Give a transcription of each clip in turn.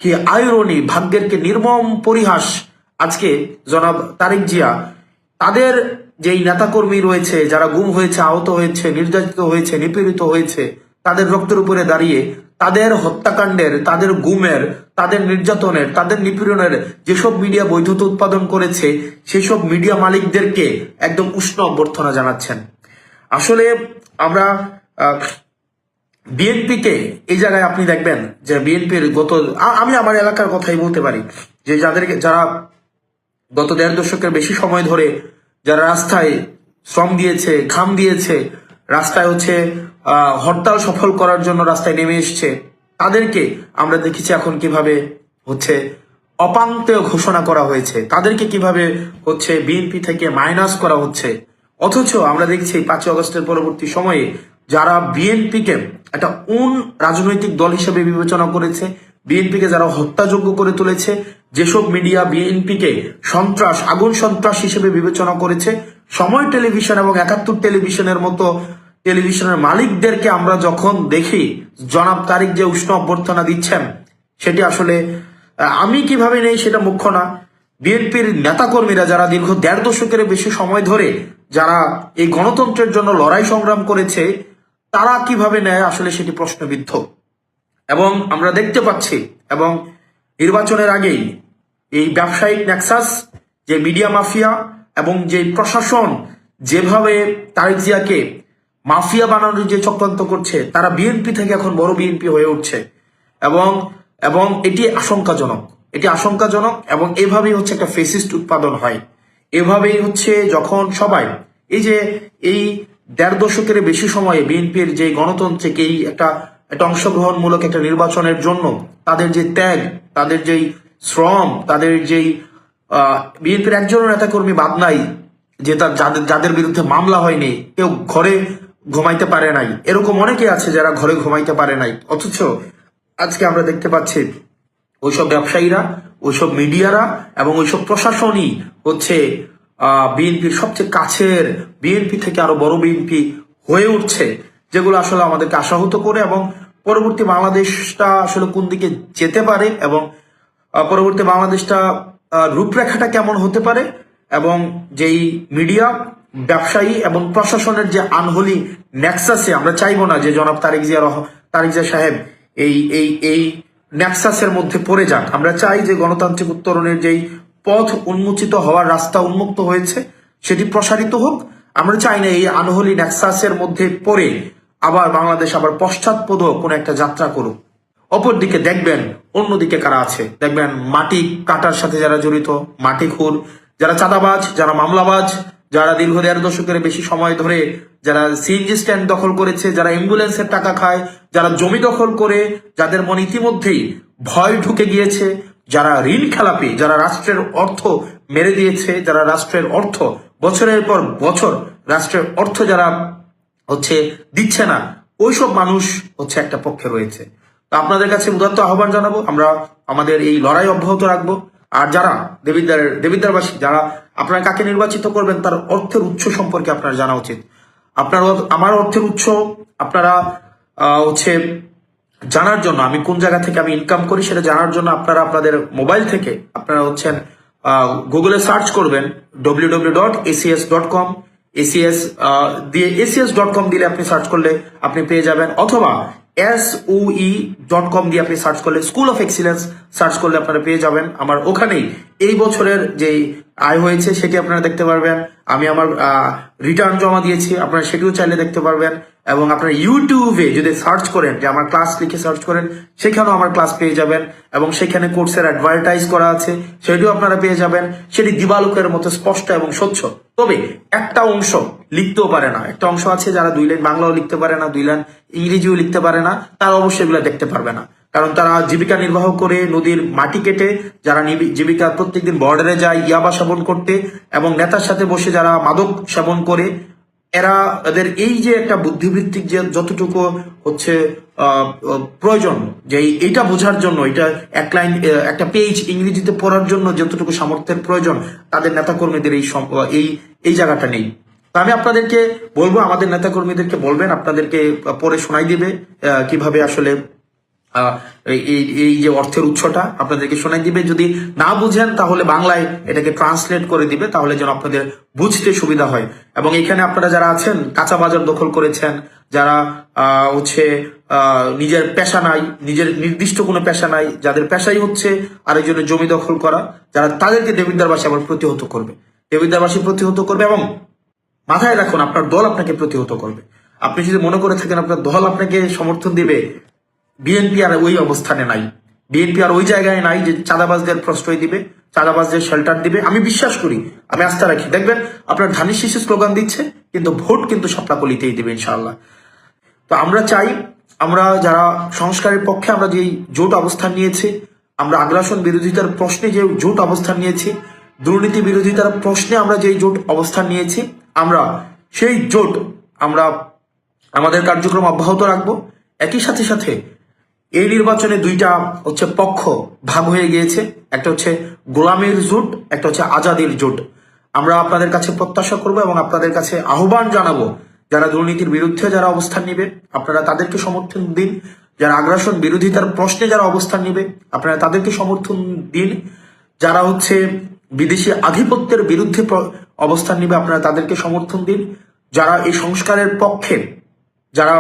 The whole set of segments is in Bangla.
কি আইরনি, ভাগ্যের কি নির্মম পরিহাস। আজকে জনাব তারেক জিয়া তাদের যেই নেতাকর্মী রয়েছে, যারা গুম হয়েছে, আহত হয়েছে, নির্যাতিত হয়েছে, নিপীড়িত হয়েছে, তাদের রক্তের উপরে দাঁড়িয়ে তাদের হত্যাকাণ্ডের, তাদের গুমের, তাদের নির্যাতনের, তাদের নিপীড়নের যেসব মিডিয়া বৈধতা উৎপাদন করেছে, সেসব মিডিয়া মালিকদেরকে একদম উষ্ণ অভ্যর্থনা জানাচ্ছেন। আসলে আমরা বিএনপিকে এই জায়গায় আপনি দেখবেন যে বিএনপির আমি আমার এলাকার কথাই বলতে পারি, যে যারা গত 1.5 দশকের বেশি সময় ধরে যারা রাস্তায় শ্রম দিয়েছে, ঘাম দিয়েছে, রাস্তায় হরতাল সফল করার জন্য রাস্তায় নেমে এসছে, তাদেরকে আমরা দেখেছি এখন কিভাবে অপাঙ্ক্তেয় ঘোষণা করা হয়েছে, তাদেরকে কিভাবে বিএনপি থেকে মাইনাস করা হচ্ছে। অথচ আমরা দেখছি 5 আগস্টের পরবর্তী সময়ে যারা বিএনপিকে একটা রাজনৈতিক দল হিসেবে বিবেচনা করেছে, বিএনপিকে যারা হত্যাযোগ্য করে তুলেছে, যেসব মিডিয়া বিএনপিকে সন্ত্রাস, আগুন সন্ত্রাস হিসেবে বিবেচনা করেছে, সময় টেলিভিশন এবং 71 টেলিভিশনের মতো টেলিভিশনের মালিকদেরকে আমরা যখন দেখি জনাব তারেক যে উষ্ণ অভ্যর্থনা দিচ্ছেন, সেটি আসলে আমি কিভাবে নেই সেটা মুখ্য না। বিএনপির নেতাকর্মীরা যারা দীর্ঘ 1.5 দশকের বেশি সময় ধরে যারা এই গণতন্ত্রের জন্য লড়াই সংগ্রাম করেছে, তারা কিভাবে নেয় আসলে সেটি প্রশ্নবিদ্ধ। এবং আমরা দেখতে পাচ্ছি, এবং নির্বাচনের আগেই এই ব্যবসায়িক নেক্সাস, যে মিডিয়া মাফিয়া এবং যে প্রশাসন যেভাবে তারেক জিয়াকে মাফিয়া বানানোর যে চক্রান্ত করছে, তারা বিএনপি থেকে এখন বড় বিএনপি হয়ে উঠছে। এবং এটি আশঙ্কাজনক এবং এভাবেই একটা ফেসিস্ট উৎপাদন হয়। এভাবেই যখন সবাই এই 1.5 দশকের বেশি সময়ে বিএনপির যে গণতন্ত্রকে একটা অংশগ্রহণমূলক একটা নির্বাচনের জন্য তাদের যে ত্যাগ, তাদের যেই শ্রম, তাদের যেই বিএনপির একজন নেতাকর্মী বাদ নাই যে যাদের বিরুদ্ধে মামলা হয়নি, কেউ ঘরে ঘুমাইতে পারে নাই, এরকম অনেকে আছে যারা ঘরে ঘুমাইতে পারে নাই। অথচ আজকে আমরা দেখতে পাচ্ছি ওইসব ব্যবসায়ীরা, ওইসব মিডিয়ারা এবং ওইসব প্রশাসনই বিএনপির সবচেয়ে কাছের, বিএনপি থেকে আরো বড় বিএনপি হয়ে উঠছে, যেগুলো আসলে আমাদেরকে আশাহত করে। এবং পরবর্তী বাংলাদেশটা আসলে কোন দিকে যেতে পারে এবং পরবর্তী বাংলাদেশটা রূপরেখাটা কেমন হতে পারে, এবং যেই মিডিয়া, ব্যবসায়ী এবং প্রশাসনের যে আনহোলি নেক্সাসে, আমরা চাইবো না যে জনাব তারেক জিয়া সাহেব এই নেক্সাসের মধ্যে পড়ে যান। আমরা চাই যে গণতান্ত্রিক উত্তরণের যেই পথ উন্মোচিত হওয়ার রাস্তা উন্মুক্ত হয়েছে, সেটি প্রসারিত হোক। আমরা চাই না এই আনহোলি নেক্সাসের মধ্যে পড়ে আবার বাংলাদেশ আবার পশ্চাৎপদ কোন একটা যাত্রা করুক। অপরদিকে দেখবেন অন্যদিকে কারা আছে, দেখবেন মাটি কাটার সাথে যারা জড়িত, মাটিখুর, যারা চাঁদাবাজ, যারা মামলাবাজ, যারা দীর্ঘ 1.5 দশকের বেশি সময় ধরে যারা সিএনজি স্ট্যান্ড দখল করেছে, যারা অ্যাম্বুলেন্সের টাকা খায়, যারা জমি দখল করে, যাদের মনে ইতিমধ্যেই ভয় ঢুকে গিয়েছে, যারা ঋণ খেলাপি, যারা রাষ্ট্রের অর্থ মেরে দিয়েছে, যারা রাষ্ট্রের অর্থ বছরের পর বছর রাষ্ট্রের অর্থ যারা দিচ্ছে না, ওইসব মানুষ একটা পক্ষে রয়েছে। তো আপনাদের কাছে উদাত্ত আহ্বান জানাবো, আমরা আমাদের এই লড়াই অব্যাহত রাখবো। আর যারা দেবিদ্বারবাসী, যারা আপনারা কাকে নির্বাচিত করবেন তার অর্থের উৎস সম্পর্কে আপনার জানা উচিত। আমার অর্থের উৎস আপনারা জানার জন্য, আমি কোন জায়গা থেকে আমি ইনকাম করি সেটা জানার জন্য আপনারা আপনাদের মোবাইল থেকে আপনারা গুগলে সার্চ করবেন www.acs.com, acs.com দিলে আপনি সার্চ করলে আপনি পেয়ে যাবেন, অথবা SOE.com দিয়ে আপনি সার্চ করলে স্কুল অফ এক্সিলেন্স সার্চ করলে আপনারা পেয়ে যাবেন। আমার ওখানেই এই বছরের যে আয় হয়েছে সেটি আপনারা দেখতে পারবেন। আমি আমার রিটার্ন জমা দিয়েছি, আপনারা সেটিও চাইলে দেখতে পারবেন। এবং আপনারা ইউটিউবে যদি সার্চ করেন, যে আমার ক্লাস লিখে সার্চ করেন, সেখানেও আমার ক্লাস পেয়ে যাবেন। এবং সেখানে কোর্সের অ্যাডভার্টাইজ করা আছে, সেটিও আপনারা পেয়ে যাবেন। সেটি দিবালোকের মতো স্পষ্ট এবং স্বচ্ছ। তবে একটা অংশ লিখতেও পারে না, একটা অংশ আছে যারা 2 লাইন বাংলাও লিখতে পারে না, 2 লাইন ইংরেজিও লিখতে পারে না, তারা অবশ্যই এগুলো দেখতে পারবে না। কারণ তারা জীবিকা নির্বাহ করে নদীর মাটি কেটে, যারা জীবিকা প্রত্যেকদিন বর্ডারে যায় ইয়াবা সেবন করতে, এবং নেতার সাথে বসে যারা মাদক সেবন করে, এদের এই যে একটা বুদ্ধিবৃত্তিক যে যতটুকু প্রয়োজন, যে এইটা বোঝার জন্য, এটা একটা পেজ ইংরেজিতে পড়ার জন্য যতটুকু সামর্থ্যের প্রয়োজন, তাদের নেতাকর্মীদের এই জায়গাটা নেই। তো আমি আপনাদেরকে বলবো, আমাদের নেতাকর্মীদেরকে বলবেন, আপনাদেরকে পড়ে শোনাই দিবে কিভাবে আসলে এই যে অর্থের উৎসটা আপনাদেরকে শোনাই দিবে। যদি না বুঝেন তাহলে বাংলায় এটাকে ট্রান্সলেট করে দিবে, তাহলে যেন আপনাদের বুঝতে সুবিধা হয়। এবং এখানে আপনারা যারা আছেন কাঁচা বাজার দখল করেছেন, যারা হচ্ছে নিজের পেশা নাই, নিজের নির্দিষ্ট কোনো পেশা নাই, যাদের পেশাই হচ্ছে আরেকজনের জমি দখল করা, যারা তাদেরকে দেবিদ্বারবাসী আবার প্রতিহত করবে, দেবিদ্বারবাসী প্রতিহত করবে। এবং মাথায় রাখুন, আপনার দল আপনাকে প্রতিহত করবে। আপনি যদি মনে করে থাকেন আপনার দল আপনাকে সমর্থন দিবে, বিএনপি আর ওই অবস্থানে নাই, বিএনপি আর ওই জায়গায় নাই যে চাঁদাবাজদের প্রশ্রয় দিবে, চাঁদাবাজদের শেল্টার দিবে। আমি বিশ্বাস করি, আমি আস্থা রাখি, দেখবেন আপনার ধানের শীষে স্লোগান দিচ্ছে কিন্তু ভোট কিন্তু সাপলাকলিতেই দিবে ইনশাআল্লাহ। তো আমরা চাই, আমরা যারা সংস্কারের পক্ষে আমরা যে জোট অবস্থান নিয়েছি, আমরা আগ্রাসন বিরোধিতার প্রশ্নে যে জোট অবস্থান নিয়েছি, দুর্নীতি বিরোধিতার প্রশ্নে আমরা যে জোট অবস্থান নিয়েছি, আমরা সেই জোট আমরা আমাদের কার্যক্রম অব্যাহত রাখবো। একই সাথে সাথে এই নির্বাচনে দুইটা হচ্ছে পক্ষ ভাগ হয়ে গিয়েছে, একটা হচ্ছে গোলামীর জোট, একটা হচ্ছে আজাদির জোট। আমরা আপনাদের কাছে প্রত্যাশা করব এবং আপনাদের কাছে আহ্বান জানাবো, যারা দুর্নীতির বিরুদ্ধে যারা অবস্থান নিবে আপনারা তাদেরকে সমর্থন দিন, যারা আগ্রাসন বিরোধিতার প্রশ্নে যারা অবস্থান নিবে আপনারা তাদেরকে সমর্থন দিন, যারা হচ্ছে বিদেশি আধিপত্যের বিরুদ্ধে অবস্থান নিবে আপনারা তাদেরকে সমর্থন দিন, যারা এই সংস্কারের পক্ষে, যারা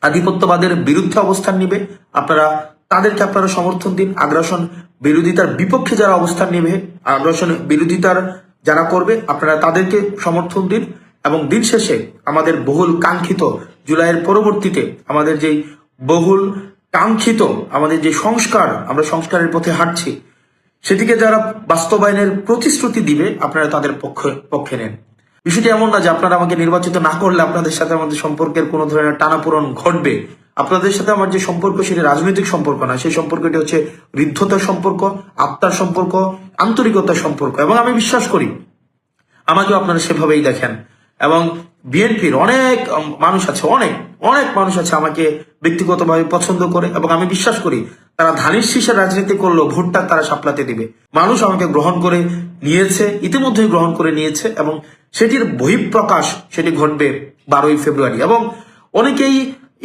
আধিপত্যবাদের বিরুদ্ধে অবস্থান নিবে আপনারা তাদেরকে আপনারা সমর্থন দিন। আগ্রাসন বিরোধিতার বিপক্ষে যারা অবস্থান নেবে, আগ্রাসন বিরোধিতার যারা করবে আপনারা তাদেরকে সমর্থন দিন। এবং দিন শেষে আমাদের বহুল কাঙ্ক্ষিত জুলাইয়ের পরবর্তীতে আমাদের যে বহুল কাঙ্ক্ষিত আমাদের যে সংস্কার, আমরা সংস্কারের পথে হাঁটছি, সেদিকে যারা বাস্তবায়নের প্রতিশ্রুতি দিবে আপনারা তাদের পক্ষে নেন। বিষয়টি এমন না যে আপনারা আমাকে নির্বাচিত না করলে আপনাদের সাথে আমাদের সম্পর্কের কোনো ধরনের টানাপোড়েন ঘটবে। আপনাদের সাথে আমার যে সম্পর্ক সেটা রাজনৈতিক সম্পর্ক না, সেই সম্পর্কটি হচ্ছে হৃদ্যতার সম্পর্ক, আত্মার সম্পর্ক, আন্তরিকতার সম্পর্ক। এবং আমি বিশ্বাস করি আমাকেও আপনারা সেভাবেই দেখেন। এবং বিএনপির অনেক মানুষ আছে, অনেক অনেক মানুষ আছে আমাকে ব্যক্তিগতভাবে পছন্দ করে, এবং আমি বিশ্বাস করি তারা ধানের শীষের রাজনীতি করলেও ভোটটা তারা সাপলাতে দিবে। মানুষ আমাকে গ্রহণ করে নিয়েছে, ইতিমধ্যেই গ্রহণ করে নিয়েছে, এবং সেটির বহিঃপ্রকাশ সেটি ঘটবে 12ই ফেব্রুয়ারি। এবং অনেকেই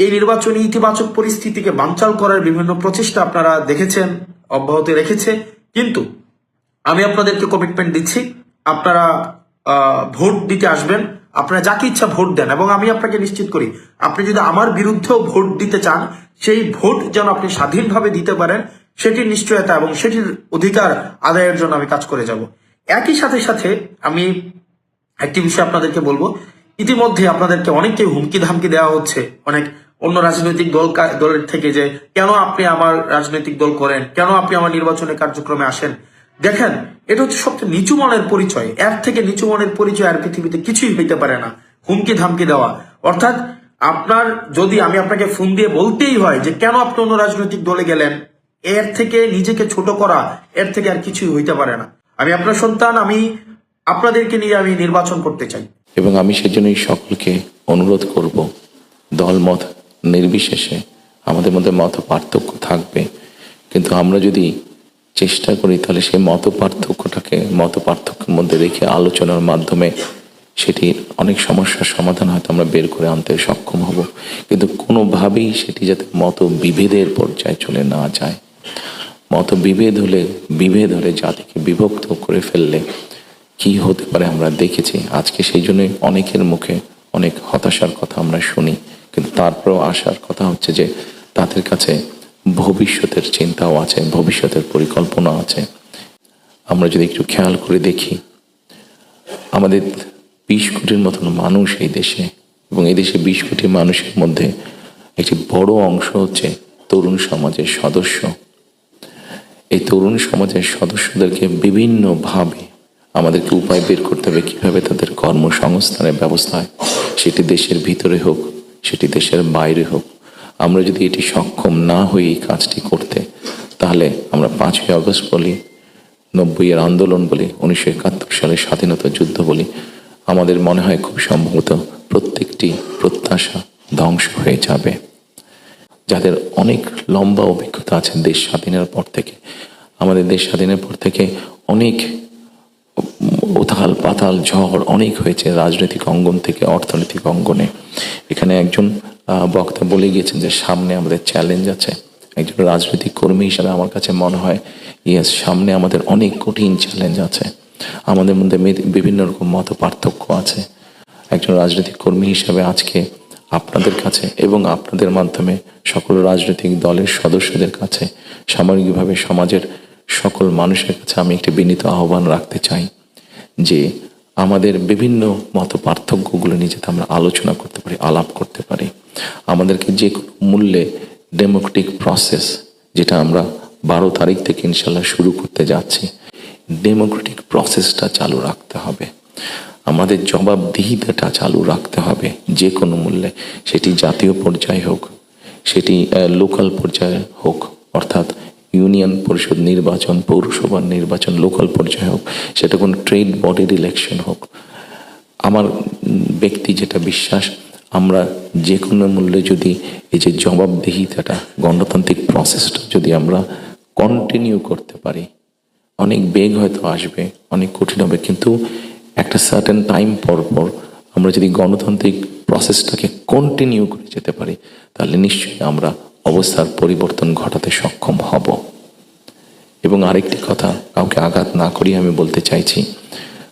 এই নির্বাচনী ইতিবাচক পরিস্থিতিকে বানচাল করার বিভিন্ন প্রচেষ্টা আপনারা দেখেছেন, অব্যাহত রেখেছে। কিন্তু আমি আপনাদেরকে কমিটমেন্ট দিচ্ছি, আপনারা ভোট দিতে আসবেন, আপনারা যাকে ইচ্ছা ভোট দেন। এবং আমি আপনাকে নিশ্চিত করি, আপনি যদি আমার বিরুদ্ধেও ভোট দিতে চান, সেই ভোট যেন আপনি স্বাধীনভাবে দিতে পারেন, সেটির নিশ্চয়তা এবং সেটির অধিকার আদায়ের জন্য আমি কাজ করে যাব। একই সাথে সাথে আমি একটি বিষয় আপনাদেরকে বলবো, ইতিমধ্যে আপনাদেরকে অনেককে হুমকি ধামকি দেওয়া হচ্ছে অনেক অন্য রাজনৈতিক দলের থেকে, যে কেন আপনি আমার রাজনৈতিক দল করেন, কেন আপনি আমার নির্বাচনের কার্যক্রমে আসেন। দেখেন, এটা হচ্ছে সবচেয়ে নিচু মনের পরিচয়, এর থেকে নিচু মনের পরিচয় আর পৃথিবীতে কিছুই হইতে পারে না। হুমকি ধামকি দেওয়া অর্থাৎ আপনার যদি আমি আপনাকে ফোন দিয়ে বলতেই হয় যে কেন আপনি অন্য রাজনৈতিক দলে গেলেন, এর থেকে নিজেকে ছোট করা, এর থেকে আর কিছুই হইতে পারে না। আমি আপনার সন্তান, আমি আপনাদেরকে নিয়ে আমি নির্বাচন করতে চাই। এবং আমি সেজন্যই সকলকে অনুরোধ করব, দলমত নির্বিশেষে আমাদের মধ্যে মত পার্থক্য থাকবে, কিন্তু আমরা যদি চেষ্টা করি তাহলে সেই মত পার্থক্যের মধ্যে রেখে আলোচনার মাধ্যমে সেটির অনেক সমস্যার সমাধান হয়তো আমরা বের করে আনতে সক্ষম হব। কিন্তু কোনোভাবেই সেটি যাতে মত বিভেদের পর্যায়ে চলে না যায়। মত বিভেদ হলে জাতিকে বিভক্ত করে ফেললে কি হতে পারে আমরা দেখেছি। আজকে সেই জন্য অনেকের মুখে অনেক হতাশার কথা আমরা শুনি, কিন্তু তারপরেও আসার কথা হচ্ছে যে তাদের কাছে ভবিষ্যতের চিন্তাও আছে, ভবিষ্যতের পরিকল্পনা আছে। আমরা যদি একটু খেয়াল করে দেখি, আমাদের 20 কোটির মতন মানুষ এই দেশে, এবং এই দেশে 20 কোটি মানুষের মধ্যে একটি বড় অংশ হচ্ছে তরুণ সমাজের সদস্য। এই তরুণ সমাজের সদস্যদেরকে বিভিন্নভাবে আমাদেরকে উপায় বের করতে হবে কিভাবে তাদের কর্মসংস্থানের ব্যবস্থা হয়, সেটি দেশের ভিতরে হোক, সেটি দেশের বাইরে হোক। আমরা যদি এটি সক্ষম না হই এই কাজটি করতে, তাহলে আমরা 5ই আগস্ট বলি, 90-এর আন্দোলন বলি, 1971 সালের স্বাধীনতা যুদ্ধ বলি, আমাদের মনে হয় খুব সম্ভবত প্রত্যেকটি প্রত্যাশা ধ্বংস হয়ে যাবে। যাদের অনেক লম্বা অভিজ্ঞতা আছে দেশ স্বাধীনের পর থেকে, আমাদের দেশ স্বাধীনের পর থেকে অনেক উথাল পাতাল ঝড় অনেক হয়েছে রাজনৈতিক অঙ্গন থেকে অর্থনৈতিক অঙ্গনে। এখানে একজন বক্তা বলে গিয়েছেন যে সামনে আমাদের চ্যালেঞ্জ আছে, একজন রাজনৈতিক কর্মী হিসাবে আমার কাছে মনে হয় ইয়েস, সামনে আমাদের অনেক কঠিন চ্যালেঞ্জ আছে, আমাদের মধ্যে বিভিন্ন রকম মত পার্থক্য আছে। একজন রাজনৈতিক কর্মী হিসাবে আজকে আপনাদের কাছে এবং আপনাদের মাধ্যমে সকল রাজনৈতিক দলের সদস্যদের কাছে, সামগ্রিকভাবে সমাজের সকল মানুষের কাছে আমি একটি বিনীত আহ্বান রাখতে চাই যে আমাদের বিভিন্ন মত পার্থক্যগুলো নিয়ে যাতে আমরা আলোচনা করতে পারি, আলাপ করতে পারি। আমাদেরকে যে কোনো মূল্যে ডেমোক্রেটিক প্রসেস, যেটা আমরা 12 তারিখ থেকে ইনশাল্লাহ শুরু করতে যাচ্ছি, ডেমোক্রেটিক প্রসেসটা চালু রাখতে হবে। আমাদের জবাবদিহিতাটা চালু রাখতে হবে যে কোনো মূল্যে, সেটি জাতীয় পর্যায়ে হোক, সেটি লোকাল পর্যায়ে হোক, অর্থাৎ ইউনিয়ন পরিষদ নির্বাচন, পৌরসভার নির্বাচন, লোকাল পর্যায়ে হোক, সেটা কোনো ট্রেড বডির ইলেকশন হোক। আমার ব্যক্তি যেটা বিশ্বাস, আমরা যে কোনো মূল্যে যদি এই যে জবাবদিহিতাটা, গণতান্ত্রিক প্রসেসটা যদি আমরা কন্টিনিউ করতে পারি, অনেক বেগ হয়তো আসবে, অনেক কঠিন হবে, কিন্তু একটা সার্টেন টাইম পর পর আমরা যদি গণতান্ত্রিক প্রসেসটাকে কন্টিনিউ করে যেতে পারি, তাহলে নিশ্চয়ই আমরা অবস্থার পরিবর্তন ঘটাতে সক্ষম হব। এবং আরেকটি কথা, কাউকে আঘাত না করিয়ে আমি বলতে চাইছি,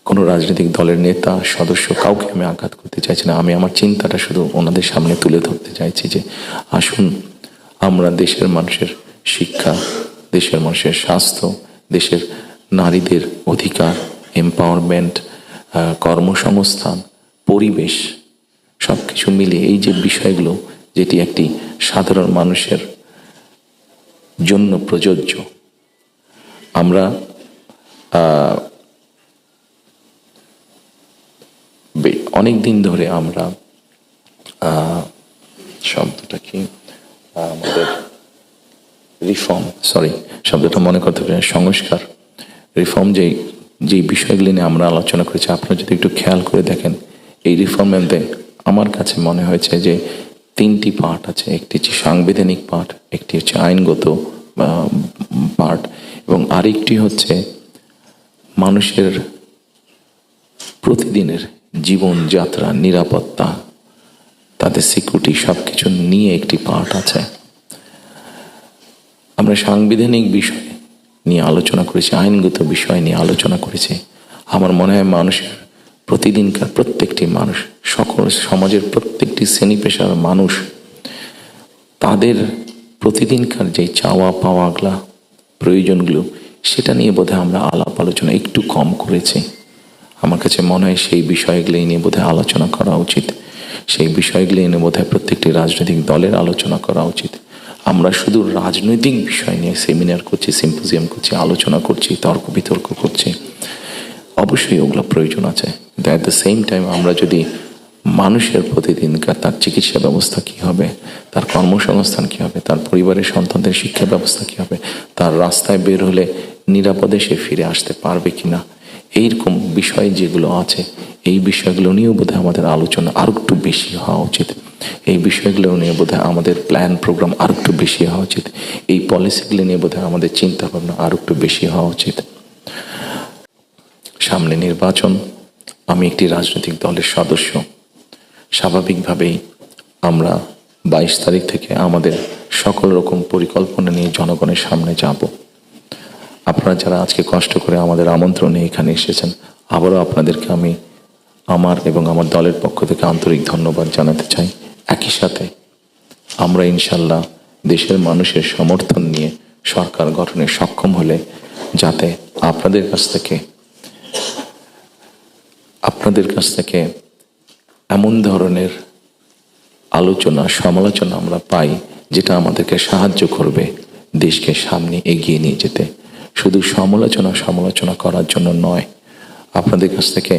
কোনো রাজনৈতিক দলের নেতা সদস্য কাউকে আমি আঘাত করতে চাইছি না। আমি আমার চিন্তাটা শুধু ওনাদের সামনে তুলে ধরতে চাইছি যে আসুন আমরা দেশের মানুষের শিক্ষা, দেশের মানুষের স্বাস্থ্য, দেশের নারীদের অধিকার, এম্পাওয়ারমেন্ট, কর্মসংস্থান, পরিবেশ, সব কিছু মিলিয়ে এই যে বিষয়গুলো, যেটি একটি সাধারণ মানুষের জন্য প্রযোজ্য, আমরা অনেক দিন ধরে আমরা শব্দটা কি আমাদের রিফর্ম, শব্দটা মনে করতে পারি, সংস্কার, রিফর্ম, যে বিষয়গুলি নিয়ে আমরা আলোচনা করেছি, আপনারা যদি একটু খেয়াল করে দেখেন, এই রিফর্মের মধ্যে আমার কাছে মনে হয়েছে যে 3টি পার্ট আছে। একটি হচ্ছে সাংবিধানিক পার্ট, একটি হচ্ছে আইনগত পার্ট, এবং আরেকটি হচ্ছে মানুষের প্রতিদিনের জীবনযাত্রা, নিরাপত্তা, তাদের সিকিউরিটি, সব কিছু নিয়ে একটি পার্ট আছে। আমরা সাংবিধানিক বিষয় নিয়ে আলোচনা করেছি, আইনগত বিষয় নিয়ে আলোচনা করেছি। আমার মনে হয় মানুষের প্রতিদিনকার প্রত্যেকটি মানুষ, সকল সমাজের প্রত্যেকটি শ্রেণী পেশার মানুষ, তাদের প্রতিদিনকার যে চাওয়া পাওয়াগুলা, প্রয়োজনগুলো, সেটা নিয়ে বোধহয় আমরা আলাপ আলোচনা একটু কম করেছি। আমার কাছে মনে হয় সেই বিষয়গুলি নিয়ে বোধহয় আলোচনা করা উচিত। সেই বিষয়গুলি নিয়ে বোধহয় প্রত্যেকটি রাজনৈতিক দলের আলোচনা করা উচিত। আমরা শুধু রাজনৈতিক বিষয় নিয়ে সেমিনার করছি, সিম্পোজিয়াম করছি, আলোচনা করছি, তর্ক বিতর্ক করছি, অবশ্যই ওগুলো প্রয়োজন আছে, কিন্তু অ্যাট দ্য সেম টাইম আমরা যদি মানুষের প্রতিদিনকার তার চিকিৎসা ব্যবস্থা কী হবে, তার কর্মসংস্থান কী হবে, তার পরিবারের সন্তানদের শিক্ষা ব্যবস্থা কী হবে, তার রাস্তায় বের হলে নিরাপদে সে ফিরে আসতে পারবে কিনা, এইরকম বিষয় যেগুলো আছে, এই বিষয়গুলো নিয়েও বোধহয় আমাদের আলোচনা আরও একটু বেশি হওয়া উচিত। এই বিষয়গুলো নিয়ে বোধহয় আমাদের প্ল্যান প্রোগ্রাম আরও একটু বেশি হওয়া উচিত। এই পলিসিগুলো নিয়ে বোধহয় আমাদের চিন্তা ভাবনা আরও একটু বেশি হওয়া উচিত। সামনে নির্বাচন, আমি একটি রাজনৈতিক দলের সদস্য, স্বাভাবিকভাবেই আমরা 22 তারিখ থেকে আমাদের সকল রকম পরিকল্পনা নিয়ে জনগণের সামনে যাব। আপনারা যারা আজকে কষ্ট করে আমাদের আমন্ত্রণে এখানে এসেছেন, আবারও আপনাদেরকে আমি আমার এবং আমার দলের পক্ষ থেকে আন্তরিক ধন্যবাদ জানাতে চাই। একই সাথে আমরা ইনশাল্লাহ দেশের মানুষের সমর্থন নিয়ে সরকার গঠনে সক্ষম হলে যাতে আপনাদের কাছ থেকে এমন ধরনের আলোচনা, সমালোচনা আমরা পাই যেটা আমাদেরকে সাহায্য করবে দেশকে সামনে এগিয়ে নিয়ে যেতে। শুধু সমালোচনা করার জন্য নয়, আপনাদের কাছ থেকে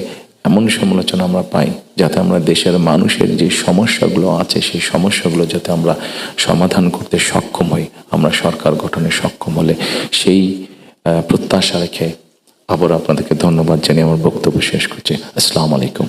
এমন সমালোচনা আমরা পাই যাতে আমরা দেশের মানুষের যে সমস্যাগুলো আছে, সেই সমস্যাগুলো যাতে আমরা সমাধান করতে সক্ষম হই, আমরা সরকার গঠনে সক্ষম হলে, সেই প্রত্যাশা রেখে আবার আপনাদেরকে ধন্যবাদ জানিয়ে আমার বক্তব্য শেষ করছি। আসসালামু আলাইকুম।